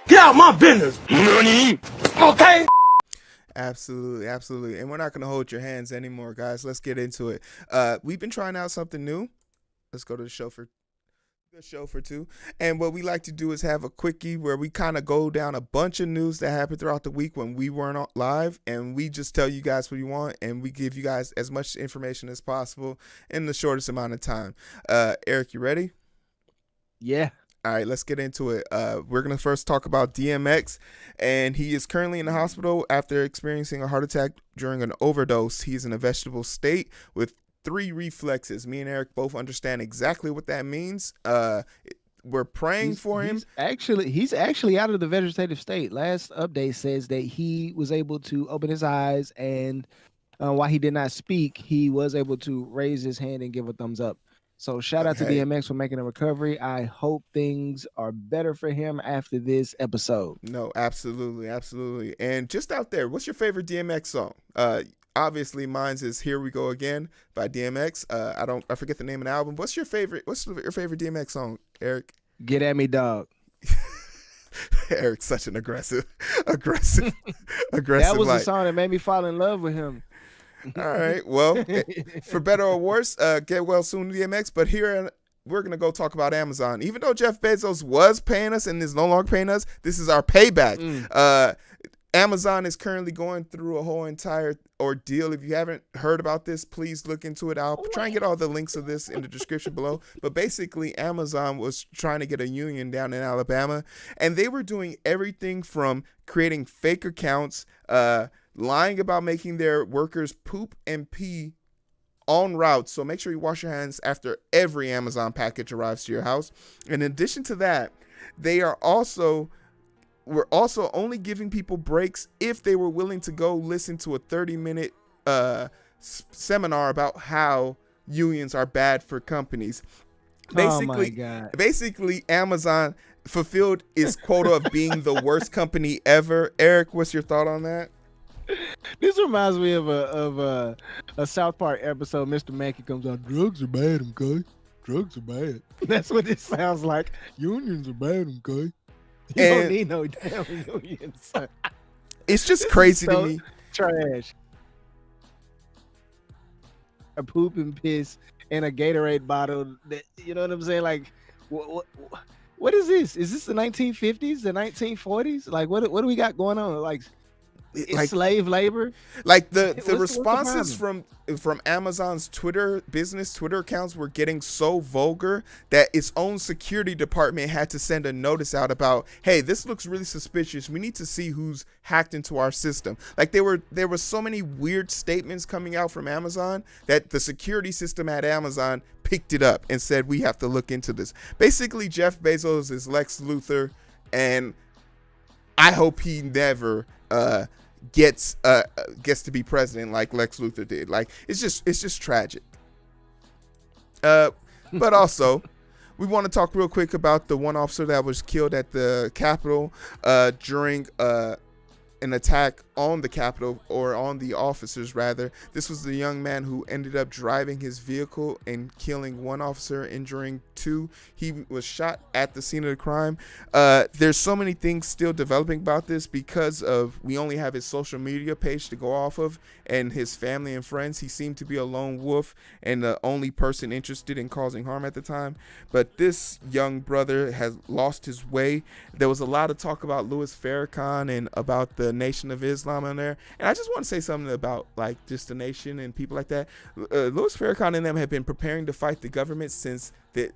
Get out my business. Nani? Okay. Absolutely, absolutely. And we're not going to hold your hands anymore, guys. Let's get into it. We've been trying out something new. Let's go to the show for two. And what we like to do is have a quickie where we kind of go down a bunch of news that happened throughout the week when we weren't live, and we just tell you guys what you want, and we give you guys as much information as possible in the shortest amount of time. Eric, you ready? Yeah. All right, let's get into it. We're going to first talk about DMX, and he is currently in the hospital after experiencing a heart attack during an overdose. He's in a vegetable state with 3 reflexes. Me and Eric both understand exactly what that means. We're praying for him. He's actually out of the vegetative state. Last update says that he was able to open his eyes, and while he did not speak, he was able to raise his hand and give a thumbs up. So shout out to DMX for making a recovery. I hope things are better for him after this episode. No, absolutely, absolutely. And just out there, what's your favorite DMX song? Obviously, mine's is "Here We Go Again" by DMX. I forget the name of the album. What's your favorite DMX song, Eric? Get at me, dog. Eric's such an aggressive. That was the song that made me fall in love with him. All right. Well, for better or worse, get well soon, DMX. But here we're going to go talk about Amazon. Even though Jeff Bezos was paying us and is no longer paying us, this is our payback. Amazon is currently going through a whole entire ordeal. If you haven't heard about this, please look into it. I'll try and get all the links of this in the description below. But basically, Amazon was trying to get a union down in Alabama, and they were doing everything from creating fake accounts, lying about making their workers poop and pee en route. So make sure you wash your hands after every Amazon package arrives to your house. In addition to that, we're also only giving people breaks if they were willing to go listen to a 30-minute seminar about how unions are bad for companies. Basically, Amazon fulfilled its quota of being the worst company ever. Eric, what's your thought on that? This reminds me of a South Park episode. Mr. Mackey comes on, drugs are bad, okay? Drugs are bad. That's what this sounds like. Unions are bad, okay? You don't need no damn unions. It's just crazy to me. Trash. A poop and piss in a Gatorade bottle. You know what I'm saying? Like, what is this? Is this the 1950s, the 1940s? Like, what do we got going on? Like slave labor? Like the responses from Amazon's business Twitter accounts were getting so vulgar that its own security department had to send a notice out about, hey, this looks really suspicious. We need to see who's hacked into our system. Like there were so many weird statements coming out from Amazon that the security system at Amazon picked it up and said, we have to look into this. Basically, Jeff Bezos is Lex Luthor, and I hope he never gets to be president like Lex Luthor did. Like it's just tragic. But also, we want to talk real quick about the one officer that was killed at the Capitol during an attack on the Capitol, or on the officers rather. This was the young man who ended up driving his vehicle and killing one officer, injuring 2. He was shot at the scene of the crime. There's so many things still developing about this because we only have his social media page to go off of, and his family and friends. He seemed to be a lone wolf and the only person interested in causing harm at the time. But this young brother has lost his way. There was a lot of talk about Louis Farrakhan and about the Nation of Islam in there, and I just want to say something about like just the nation and people like that. Louis Farrakhan and them have been preparing to fight the government since the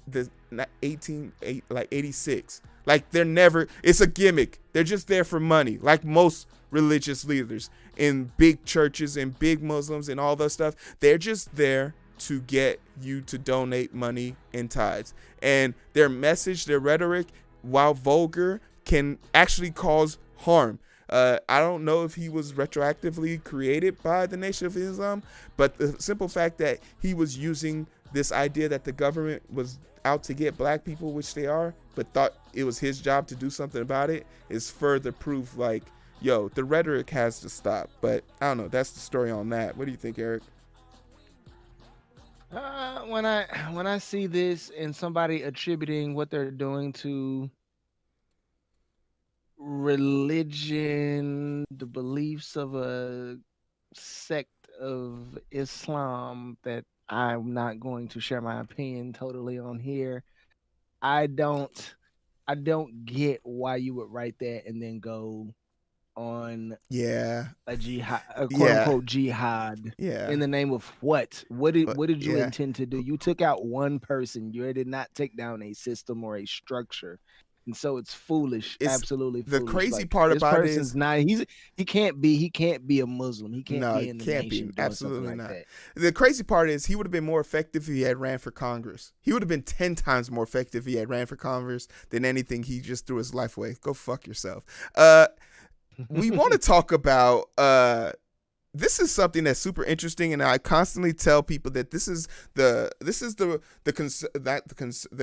86. Like it's a gimmick. They're just there for money, like most religious leaders in big churches and big Muslims and all that stuff. They're just there to get you to donate money and tithes, and their message, their rhetoric, while vulgar, can actually cause harm. I don't know if he was retroactively created by the Nation of Islam, but the simple fact that he was using this idea that the government was out to get black people, which they are, but thought it was his job to do something about it, is further proof like, yo, the rhetoric has to stop. But I don't know. That's the story on that. What do you think, Eric? When I see this and somebody attributing what they're doing to religion, the beliefs of a sect of Islam that I'm not going to share my opinion totally on here. I don't I don't get why you would write that and then go on Yeah, a jihad, a quote yeah, unquote jihad, yeah. in the name of what? What did But what did you yeah, intend to do? You took out one person. You did not take down a system or a structure. And so it's foolish, it's absolutely the foolish. crazy Like part this about it person's is not he can't be a Muslim. He can't no, be it in the can't be. nation doing something Absolutely like not. that. The crazy part is he would have been more effective if he had ran for Congress. He would have been 10 times more effective if he had ran for Congress than anything. He just threw his life away. Go fuck yourself. We want to talk about this is something that's super interesting, and I constantly tell people that this is the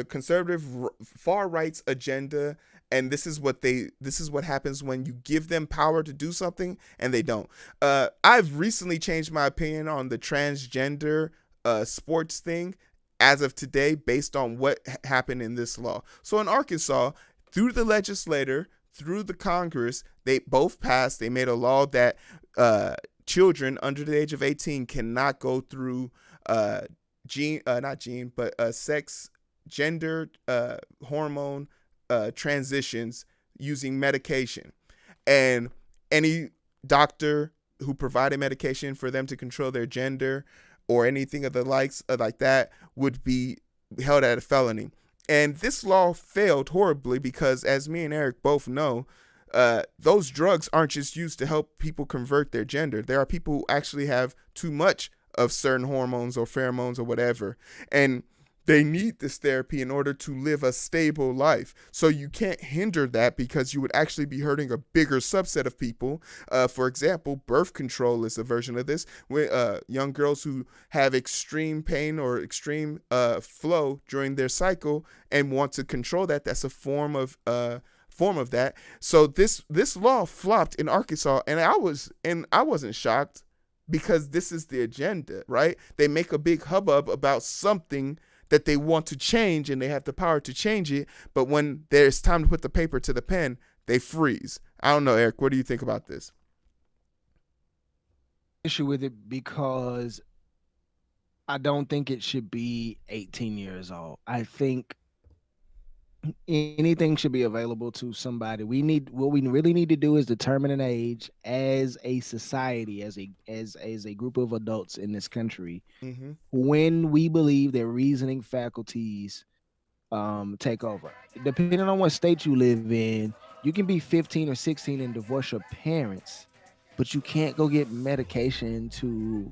conservative far right's agenda, and this is what happens when you give them power to do something and they don't. I've recently changed my opinion on the transgender sports thing as of today based on what happened in this law. So in Arkansas, through the legislator, through the Congress, they both passed. They made a law that children under the age of 18 cannot go through sex, gender, hormone transitions using medication. And any doctor who provided medication for them to control their gender or anything of the likes like that would be held at a felony. And this law failed horribly because, as me and Eric both know, those drugs aren't just used to help people convert their gender. There are people who actually have too much of certain hormones or pheromones or whatever, and they need this therapy in order to live a stable life. So you can't hinder that because you would actually be hurting a bigger subset of people. For example, birth control is a version of this. Where young girls who have extreme pain or extreme flow during their cycle and want to control that, that's a form of that. So this law flopped in Arkansas, and I wasn't shocked because this is the agenda, right? They make a big hubbub about something that they want to change and they have the power to change it, but when there's time to put the paper to the pen, they freeze. I don't know, Eric, what do you think about this? Issue with it because I don't think it should be 18 years old. I think anything should be available to somebody. What we really need to do is determine an age as a society, as a group of adults in this country, Mm-hmm. when we believe that reasoning faculties take over. Depending on what state you live in, you can be 15 or 16 and divorce your parents, but you can't go get medication to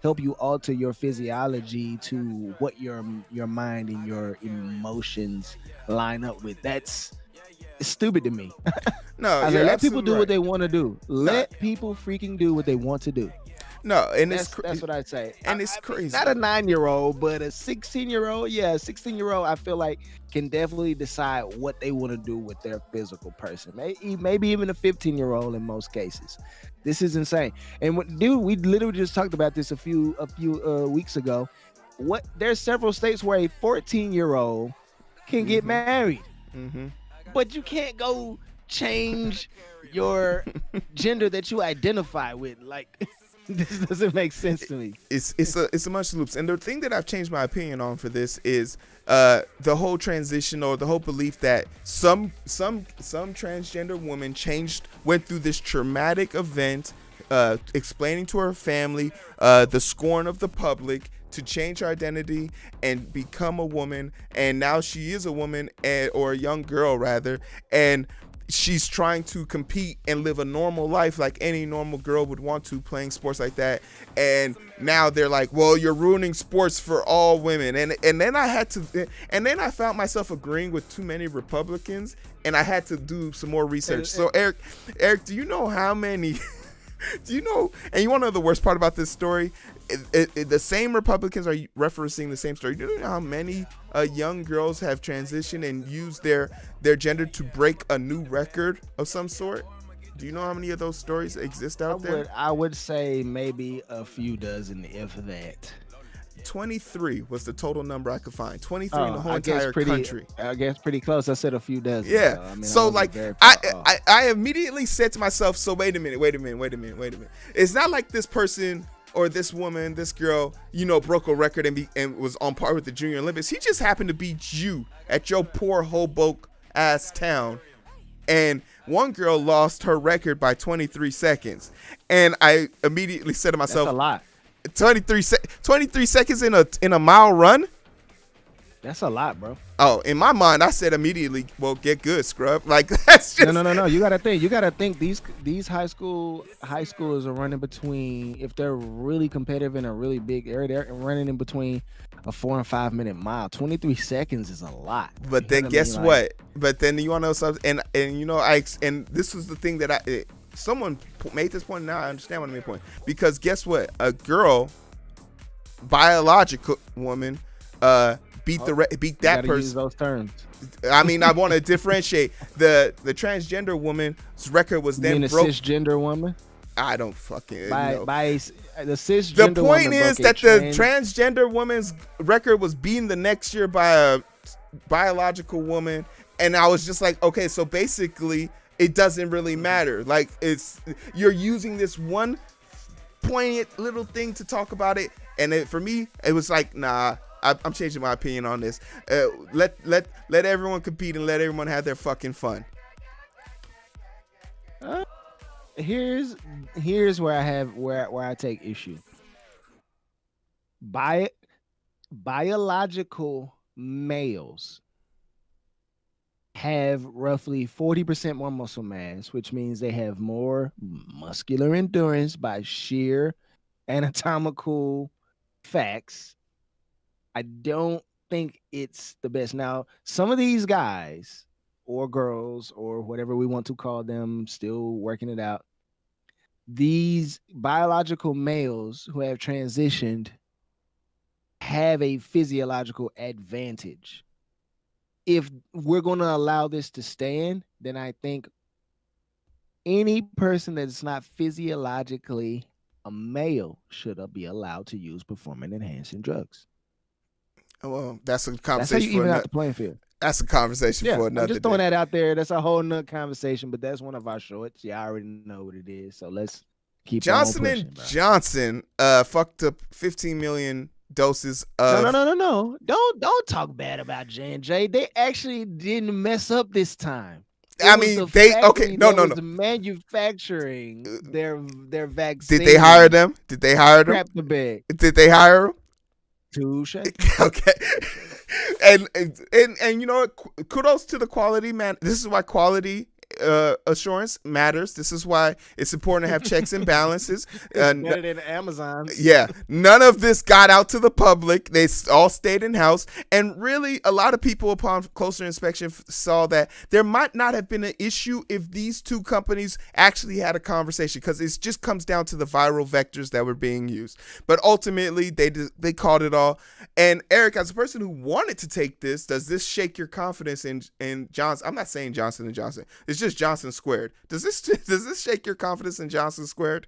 help you alter your physiology to what your mind and your emotions line up with. That's stupid to me. No, I was you're like, let people absolutely do what right. they want to do. No, Let people freaking do what they want to do. no, and That's what I'd say. and it's crazy. Not a 9-year-old, but a 16-year-old. Yeah, a 16-year-old. I feel like can definitely decide what they want to do with their physical person. Maybe even a 15-year-old in most cases. This is insane. And we literally just talked about this a few weeks ago. There's several states where a 14-year-old can get Mhm. married, Mm-hmm. but you can't go change your gender that you identify with. Like, this doesn't make sense to me. It's a bunch of loops, and the thing that I've changed my opinion on for this is the whole transition or the whole belief that some transgender woman went through this traumatic event, explaining to her family the scorn of the public to change her identity and become a woman, and now she is a woman or a young girl rather, and she's trying to compete and live a normal life like any normal girl would want to, playing sports like that. And now they're like, well, you're ruining sports for all women. And then I found myself agreeing with too many Republicans, and I had to do some more research. So Eric, do you know how many do you know, and you want to know the worst part about this story? The same Republicans are referencing the same story. Do you know how many young girls have transitioned and used their gender to break a new record of some sort? Do you know how many of those stories exist out there? I would say maybe a few dozen, if that. 23 was the total number I could find. 23 in the whole I guess entire country. I guess pretty close. I said a few dozen. Yeah. So, I mean, So I wasn't like very far off. I immediately said to myself, so wait a minute. It's not like this person or this woman, this girl, broke a record and was on par with the Junior Olympics. He just happened to beat you at your poor Hoboken ass town. And one girl lost her record by 23 seconds. And I immediately said to myself, That's a lot. 23 seconds in a mile run? That's a lot, bro. Oh, in my mind, I said immediately, well, get good, scrub. Like, that's just... No. You gotta think these high schoolers are running between, if they're really competitive in a really big area, they're running in between a 4 and 5 minute mile. 23 seconds is a lot. But then guess what? But then you want to know something? And this was the thing that someone made this point. Now I understand what I made point. Because guess what? A girl, biological woman, beat that person. Use those terms. I mean, I want to differentiate. The transgender woman's record was then a broke. Cisgender woman. I don't fucking know. By the cisgender. The point is that the transgender woman's record was beaten the next year by a biological woman, and I was just like, okay, so basically it doesn't really matter. Like, you're using this one poignant little thing to talk about it, and for me, it was like, nah. I'm changing my opinion on this. Let everyone compete and let everyone have their fucking fun. Here's where I take issue. Biological males have roughly 40% more muscle mass, which means they have more muscular endurance by sheer anatomical facts. I don't think it's the best. Now, some of these guys or girls or whatever we want to call them, still working it out, these biological males who have transitioned have a physiological advantage. If we're going to allow this to stand, then I think any person that's not physiologically a male should be allowed to use performance-enhancing drugs. Well, that's a conversation. That's how you even out the playing field. That's a conversation for another I'm just throwing that out there. That's a whole nother conversation, but that's one of our shorts. Yeah, I already know what it is. So let's keep Johnson on pushing, and bro. Johnson fucked up 15 million doses of... No. Don't talk bad about J&J. They actually didn't mess up this time. No. Manufacturing their vaccine. Did they hire them? Crap the bag. Did they hire them? Touche. Okay. And you know what? Kudos to the quality, man. This is why quality assurance matters. This is why it's important to have checks and balances. Better than Amazon. Yeah, none of this got out to the public. They all stayed in house, and really, a lot of people, upon closer inspection, saw that there might not have been an issue if these two companies actually had a conversation, because it just comes down to the viral vectors that were being used. But ultimately, they called it all. And Eric, as a person who wanted to take this, does this shake your confidence in Johnson? I'm not saying Johnson & Johnson. It's just Johnson squared. Does this shake your confidence in Johnson squared?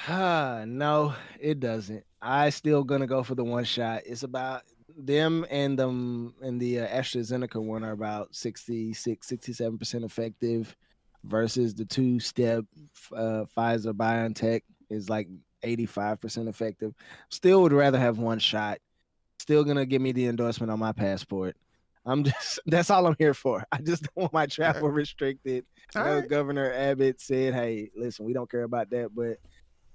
No, it doesn't. I still gonna go for the one shot. It's about them and the AstraZeneca one are about 67% effective versus the two-step Pfizer BioNTech is like 85% effective. Still would rather have one shot. Still gonna give me the endorsement on my passport. That's all I'm here for. I just don't want my travel restricted. Right. Governor Abbott said, hey, listen, we don't care about that, but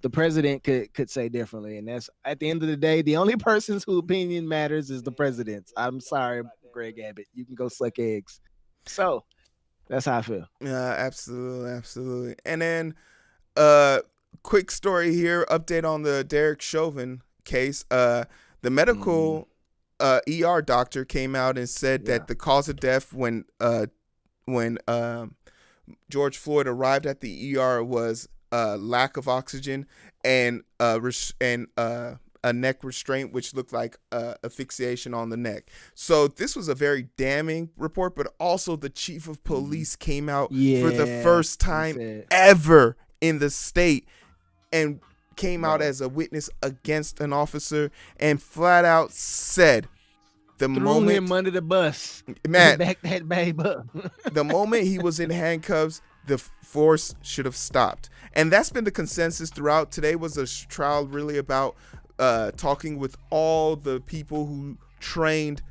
the president could say differently. And that's, at the end of the day, the only person's whose opinion matters is the president's. I'm sorry, Greg Abbott. You can go suck eggs. So that's how I feel. Yeah, absolutely. And then quick story here, update on the Derek Chauvin case. The medical ER doctor came out and said that the cause of death when George Floyd arrived at the ER was lack of oxygen and a neck restraint, which looked like asphyxiation on the neck. So this was a very damning report, but also the chief of police came out for the first time ever in the state and came out as a witness against an officer and flat out said the Threw moment him under the bus. Man, back that babe up. the moment he was in handcuffs, the force should have stopped. And that's been the consensus throughout. Today was a trial really about talking with all the people who trained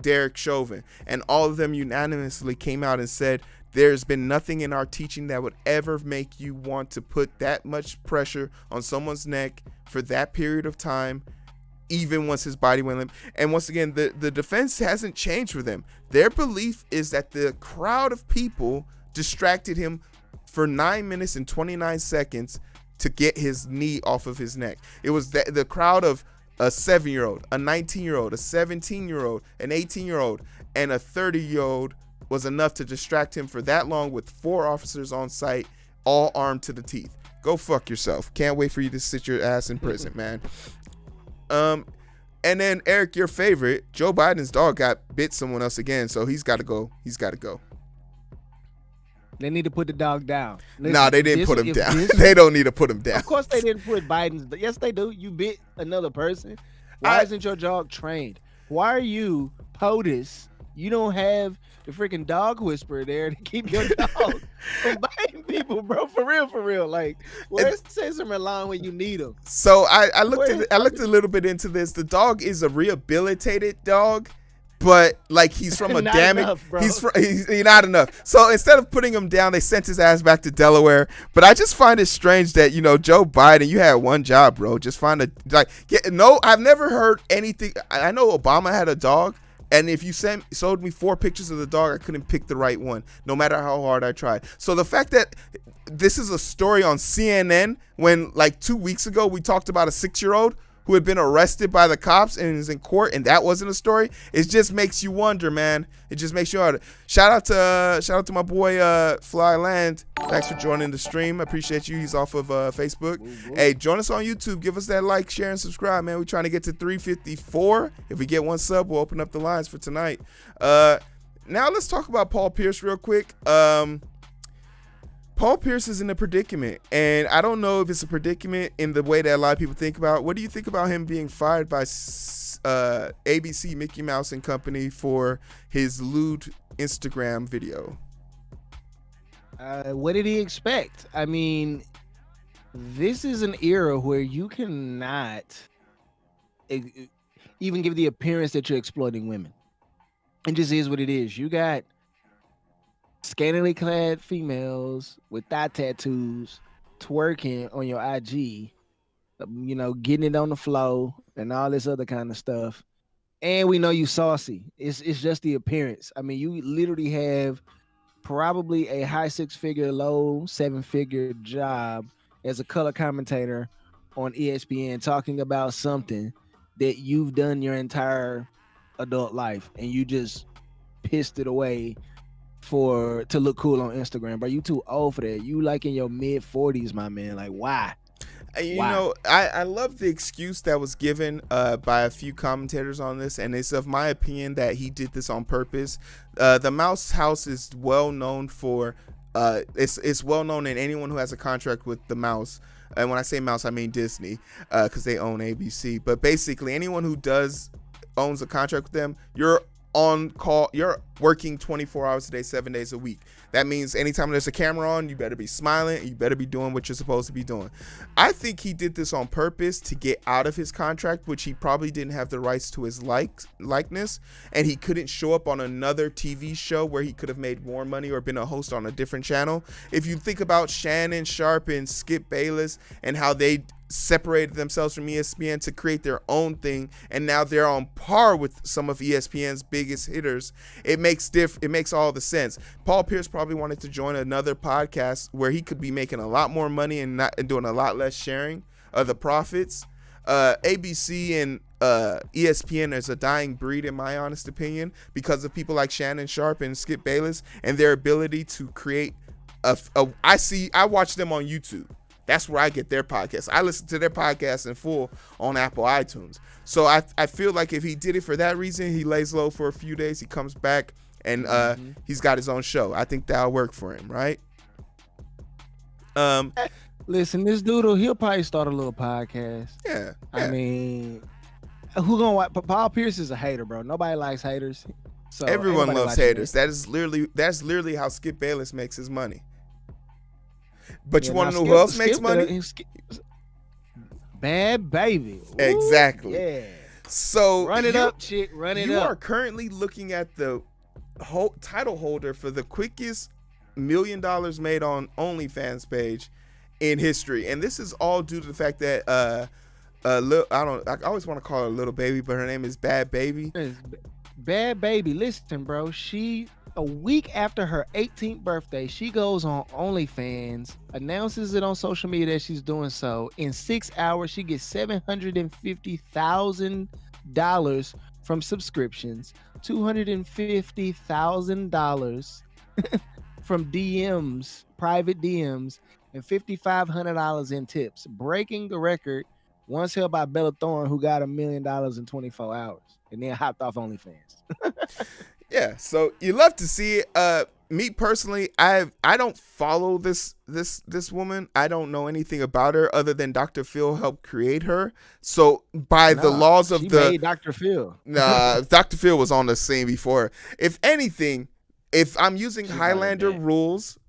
Derek Chauvin. And all of them unanimously came out and said, there's been nothing in our teaching that would ever make you want to put that much pressure on someone's neck for that period of time, even once his body went limp. And once again, the defense hasn't changed for them. Their belief is that the crowd of people distracted him for 9 minutes and 29 seconds to get his knee off of his neck. It was the crowd of a 7-year-old, a 19-year-old, a 17-year-old, an 18-year-old, and a 30-year-old was enough to distract him for that long with 4 officers on site, all armed to the teeth. Go fuck yourself. Can't wait for you to sit your ass in prison, man. And then Eric, your favorite, Joe Biden's dog got bit someone else again, so he's got to go. He's got to go. They need to put the dog down. Listen, nah, they didn't put him down. They don't need to put him down. Of course they didn't put Biden's. Yes, they do. You bit another person. Why isn't your dog trained? Why are you POTUS? You don't have the freaking dog whisperer there to keep your dog from biting people, bro. For real. Like, where's Cesar Milan when you need him? So I looked a little bit into this. The dog is a rehabilitated dog, but like he's from a damaged. He's not enough. So instead of putting him down, they sent his ass back to Delaware. But I just find it strange that Joe Biden, you had one job, bro. Just find I've never heard anything. I know Obama had a dog. And if you showed me 4 pictures of the dog, I couldn't pick the right one, no matter how hard I tried. So the fact that this is a story on CNN when like 2 weeks ago we talked about a 6-year-old who had been arrested by the cops and is in court, and that wasn't a story. It just makes you wonder, man. It just makes you wonder. Shout out to my boy Fly Land. Thanks for joining the stream. I appreciate you. He's off of Facebook. Woo. Hey, join us on YouTube. Give us that like, share, and subscribe, man. We're trying to get to 354. If we get 1 sub, we'll open up the lines for tonight. Now let's talk about Paul Pierce real quick. Paul Pierce is in a predicament, and I don't know if it's a predicament in the way that a lot of people think about. What do you think about him being fired by ABC, Mickey Mouse and Company for his lewd Instagram video? What did he expect? I mean, this is an era where you cannot even give the appearance that you're exploiting women. It just is what it is. You got scantily clad females with thigh tattoos twerking on your IG, getting it on the floor and all this other kind of stuff. And we know you saucy. It's just the appearance. I mean, you literally have probably a high 6-figure, low 7-figure job as a color commentator on ESPN talking about something that you've done your entire adult life, and you just pissed it away to look cool on Instagram. Bro, you too old for that. You like in your mid-40s, my man. Like, why? I love the excuse that was given by a few commentators on this, and it's of my opinion that he did this on purpose. The Mouse House is well known for it's well known in anyone who has a contract with the Mouse. And when I say Mouse, I mean Disney, because they own ABC. But basically, anyone who owns a contract with them, you're on call, you're working 24 hours a day, 7 days a week. That means anytime there's a camera on, you better be smiling and you better be doing what you're supposed to be doing. I think he did this on purpose to get out of his contract, which he probably didn't have the rights to his likeness, and he couldn't show up on another TV show where he could have made more money or been a host on a different channel. If you think about Shannon Sharpe and Skip Bayless and how they separated themselves from ESPN to create their own thing, and now they're on par with some of ESPN's biggest hitters, it makes all the sense. Paul Pierce probably wanted to join another podcast where he could be making a lot more money and doing a lot less sharing of the profits. ABC and ESPN is a dying breed, in my honest opinion, because of people like Shannon Sharpe and Skip Bayless and their ability to create I watch them on YouTube. That's where I get their podcast. I listen to their podcast in full on Apple iTunes. So I feel like if he did it for that reason, he lays low for a few days, he comes back, and he's got his own show. I think that'll work for him, right? Listen, this dude, he'll probably start a little podcast. Yeah, I yeah. mean, who gonna watch? Paul Pierce is a hater, bro. Nobody likes haters, so ain't Everyone nobody loves watching haters. that. That's literally how Skip Bayless makes his money. But Yeah, you want now to know who else makes money? Bhad Bhabie. Ooh, Exactly. Yeah. So Run it up, chick. Run it you up. are currently looking at the whole title holder for the quickest $1 million made on OnlyFans page in history, and this is all due to the fact that I always want to call her Little Baby, but her name is Bhad Bhabie. Bhad Bhabie. Listen, bro. A week after her 18th birthday, she goes on OnlyFans, announces it on social media that she's doing so. In 6 hours, she gets $750,000 from subscriptions, $250,000 from DMs, private DMs, and $5,500 in tips, breaking the record once held by Bella Thorne, who got $1 million in 24 hours and then hopped off OnlyFans. Yeah, so you love to see it. Me personally, I don't follow this woman. I don't know anything about her other than Dr. Phil helped create her. So by the laws of made Dr. Phil. Dr. Phil was on the scene before. If anything, if I'm using Highlander rules,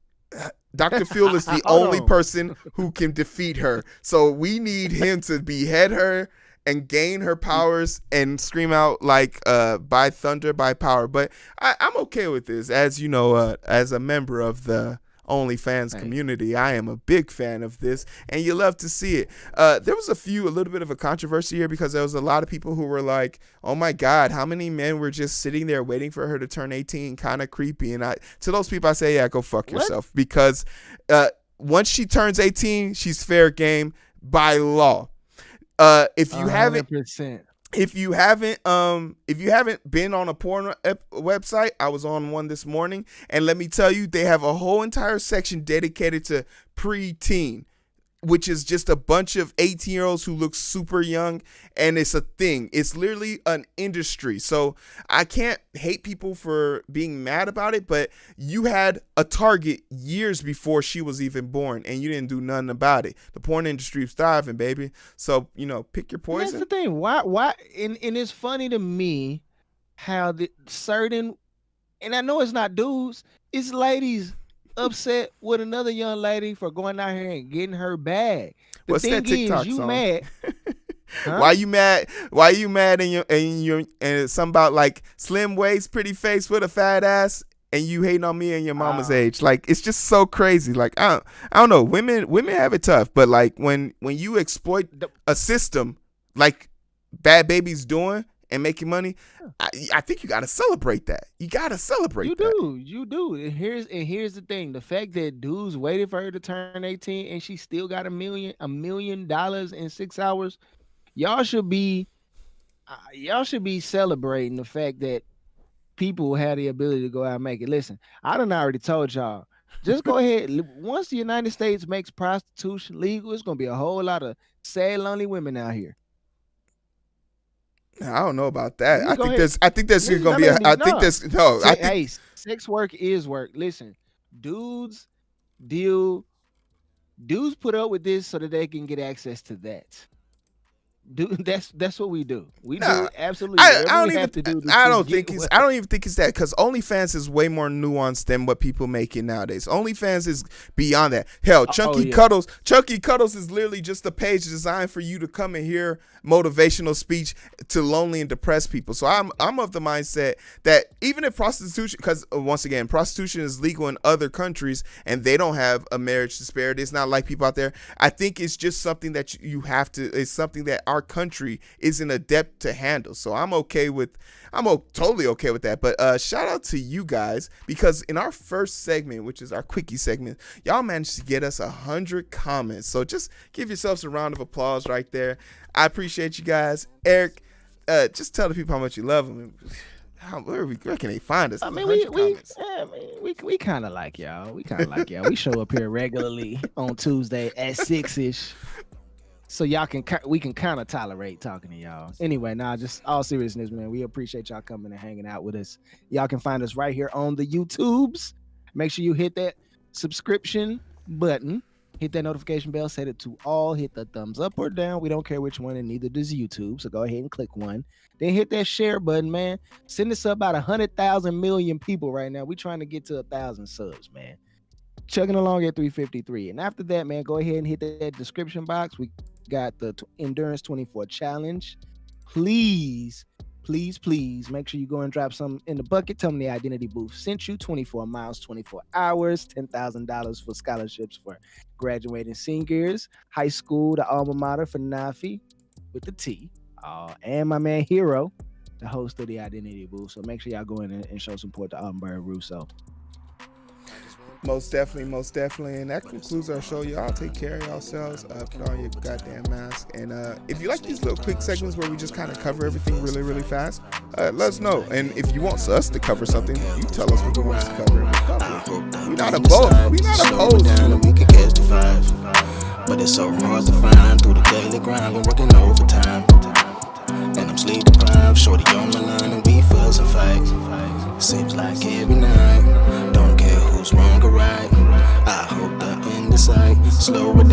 Dr. Phil is the only person who can defeat her. So we need him to behead her and gain her powers and scream out like by thunder, by power. But I'm okay with this. As you know, as a member of the OnlyFans community, I am a big fan of this, and you love to see it. There was a little bit of a controversy here because there was a lot of people who were like, oh my God, how many men were just sitting there waiting for her to turn 18? Kind of creepy. And to those people, I say, yeah, go fuck yourself. Because once she turns 18, she's fair game by law. If you 100%. if you haven't been on a porn website, I was on one this morning, and let me tell you, they have a whole entire section dedicated to preteen, which is just a bunch of 18-year-olds who look super young, and it's a thing. It's literally an industry. So I can't hate people for being mad about it, but you had a target years before she was even born, and you didn't do nothing about it. The porn industry is thriving, baby. So, pick your poison. That's the thing. Why? And it's funny to me how the certain, and I know it's not dudes, it's ladies upset with another young lady for going out here and getting her bag. The What's thing that TikTok is, you song? mad. Huh? Why you mad? Why you mad? And it's something about like slim waist, pretty face with a fat ass, and you hating on me and your mama's age. Like, it's just so crazy. Like, I don't know. Women have it tough, but like when you exploit a system like Bhad Bhabie's doing and making money, I think you got to celebrate that. You got to celebrate that. You do. And here's the thing: the fact that dudes waited for her to turn 18 and she still got $1 million in 6 hours. Y'all should be celebrating the fact that people have the ability to go out and make it. Listen, I done already told y'all. Just go ahead. Once the United States makes prostitution legal, it's gonna be a whole lot of sad, lonely women out here. I don't know about that. I think there's going to be hey, sex work is work. Listen, dudes put up with this so that they can get access to that. Dude, that's what we do. We do absolutely. I don't even think it's that, because OnlyFans is way more nuanced than what people make it nowadays. OnlyFans is beyond that. Hell, Chunky Cuddles is literally just a page designed for you to come and hear motivational speech to lonely and depressed people. So I'm of the mindset that even if prostitution, because once again, prostitution is legal in other countries and they don't have a marriage disparity. It's not like people out there. I think it's just something that you have to. It's something that our country isn't adept to handle. So I'm totally okay with that. But shout out to you guys, because in our first segment, which is our quickie segment, y'all managed to get us 100 comments. So just give yourselves a round of applause right there. I appreciate you guys. Eric, just tell the people how much you love them. Where can they find us? I mean, we kind of like y'all. We show up here regularly on Tuesday at 6ish. So we can kind of tolerate talking to y'all. Anyway, just all seriousness, man. We appreciate y'all coming and hanging out with us. Y'all can find us right here on the YouTubes. Make sure you hit that subscription button. Hit that notification bell, set it to all, hit the thumbs up or down. We don't care which one, and neither does YouTube. So go ahead and click one. Then hit that share button, man. Send this up about 100,000 million people right now. We trying to get to 1,000 subs, man. Chugging along at 353. And after that, man, go ahead and hit that description box. We got the Endurance 24 challenge. Please make sure you go and drop something in the bucket. Tell them the Identity Booth sent you. 24 miles, 24 hours, $10,000 for scholarships for graduating seniors, high school, the alma mater for Nafi with the T, and my man Heero, the host of the Identity Booth. So make sure y'all go in and show support to Auburn Russo. Most definitely. And that concludes our show. Y'all take care of yourselves. Put on your goddamn mask. And if you like these little quick segments where we just kind of cover everything really, really fast, let us know. And if you want us to cover something, you tell us what you want us to cover. We're not opposed. We can catch the five. But it's so hard to find through the daily grind. We're working overtime. And I'm sleep deprived. Shorty on my line and we fuss and fight. Seems like every night. Don't care who's wrong or right. I hope the end is sight. Slow it